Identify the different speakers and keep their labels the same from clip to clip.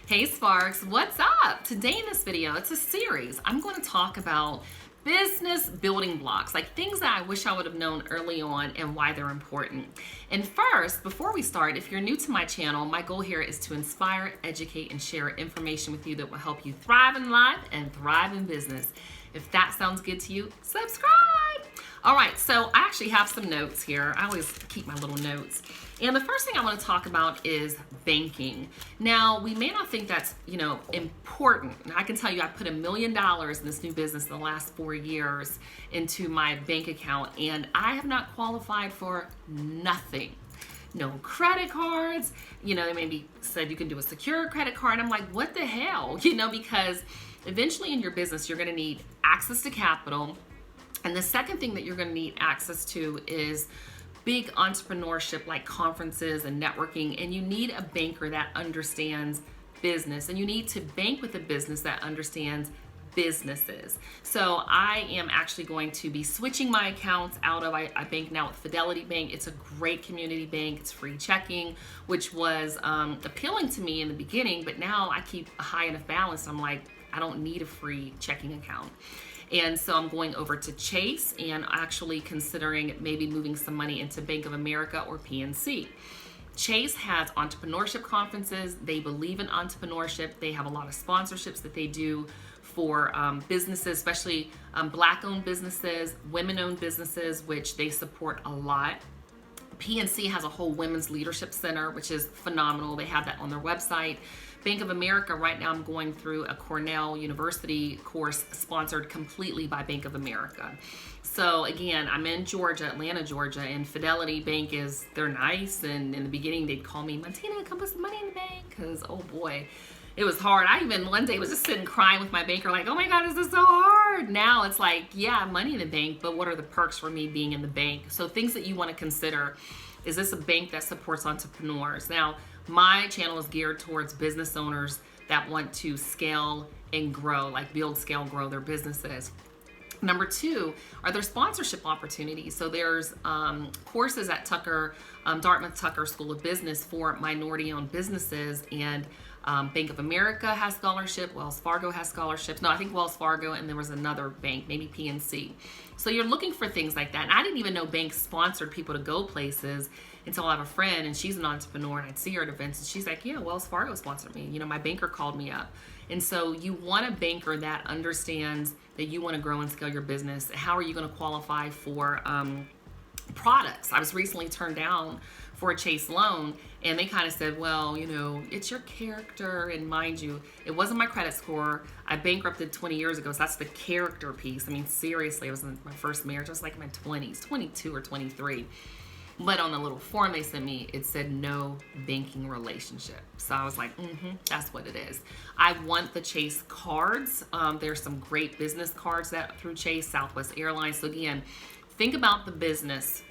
Speaker 1: Hey Sparks, what's up? Today in this video, it's a series. I'm going to talk about business building blocks, like things that I wish I would have known early on and why they're important. And first, before we start, if you're new to my channel, my goal here is to inspire, educate, and share information with you that will help you thrive in life and thrive in business. If that sounds good to you, subscribe. All right, so I actually have some notes here. I always keep my little notes. And the first thing I want to talk about is banking. Now, we may not think that's, important. I can tell you I put $1 million in this new business in the last 4 years into my bank account, and I have not qualified for nothing. No credit cards. They maybe said you can do a secure credit card. I'm like, what the hell? Because eventually in your business, you're going to need access to capital. And the second thing that you're going to need access to is big entrepreneurship like conferences and networking, and you need a banker that understands business, and you need to bank with a business that understands businesses. So I am actually going to be switching my accounts out of, I bank now with Fidelity Bank. It's a great community bank. It's free checking, which was appealing to me in the beginning, but now I keep a high enough balance. I'm like, I don't need a free checking account. And so I'm going over to Chase and actually considering maybe moving some money into Bank of America or PNC. Chase has entrepreneurship conferences. They believe in entrepreneurship. They have a lot of sponsorships that they do for businesses, especially Black-owned businesses, women-owned businesses, which they support a lot. PNC has a whole women's leadership center, which is phenomenal. They have that on their website. Bank of America, right now I'm going through a Cornell University course sponsored completely by Bank of America. So again, I'm in Georgia, Atlanta, Georgia, and Fidelity Bank they're nice. And in the beginning, they'd call me, Montina, come put some money in the bank. Because, oh boy, it was hard. I even one day was just sitting crying with my banker like, oh my God, this is so hard. Now it's like, yeah, money in the bank, but what are the perks for me being in the bank? So things that you want to consider. Is this a bank that supports entrepreneurs? Now, my channel is geared towards business owners that want to scale and grow, like build, scale, grow their businesses. Number two, are there sponsorship opportunities? So there's courses at Dartmouth Tucker School of Business for minority-owned businesses, and Bank of America has scholarship, Wells Fargo has scholarships. No, I think Wells Fargo, and there was another bank, maybe PNC. So you're looking for things like that. And I didn't even know banks sponsored people to go places until I have a friend, and she's an entrepreneur, and I'd see her at events, and she's like, yeah, Wells Fargo sponsored me. My banker called me up. And so you want a banker that understands that you want to grow and scale your business. How are you going to qualify for products? I was recently turned down for a Chase loan, and they kind of said, well, it's your character, and mind you, it wasn't my credit score. I bankrupted 20 years ago, so that's the character piece. I mean, seriously, it was in my first marriage. I was like in my 20s, 22 or 23. But on the little form they sent me, it said no banking relationship. So I was like, that's what it is. I want the Chase cards. There's some great business cards that through Chase, Southwest Airlines. So again, think about the business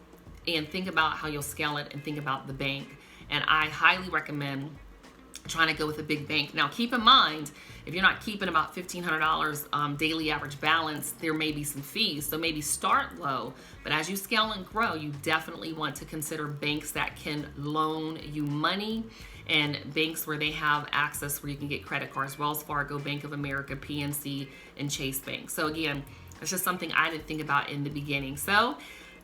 Speaker 1: and think about how you'll scale it and think about the bank. And I highly recommend trying to go with a big bank. Now, keep in mind, if you're not keeping about $1,500 daily average balance, there may be some fees. So maybe start low, but as you scale and grow, you definitely want to consider banks that can loan you money and banks where they have access where you can get credit cards, Wells Fargo, Bank of America, PNC, and Chase Bank. So again, it's just something I didn't think about in the beginning. So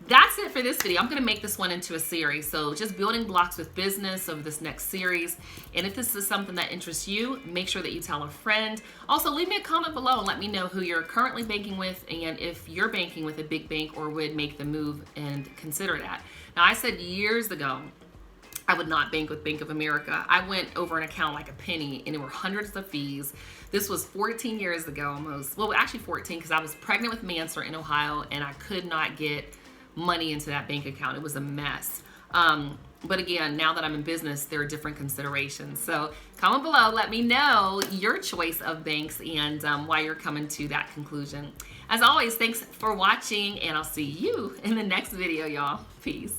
Speaker 1: that's it for this video. I'm going to make this one into a series. So just building blocks with business of this next series. And if this is something that interests you, make sure that you tell a friend. Also, leave me a comment below and let me know who you're currently banking with and if you're banking with a big bank or would make the move and consider that. Now, I said years ago, I would not bank with Bank of America. I went over an account like a penny, and there were hundreds of fees. This was 14 years ago almost. Well, actually 14, because I was pregnant with Mansour in Ohio, and I could not get money into that bank account. It was a mess. But again, now that I'm in business, there are different considerations. So comment below, let me know your choice of banks and why you're coming to that conclusion. As always, thanks for watching, and I'll see you in the next video, y'all. Peace.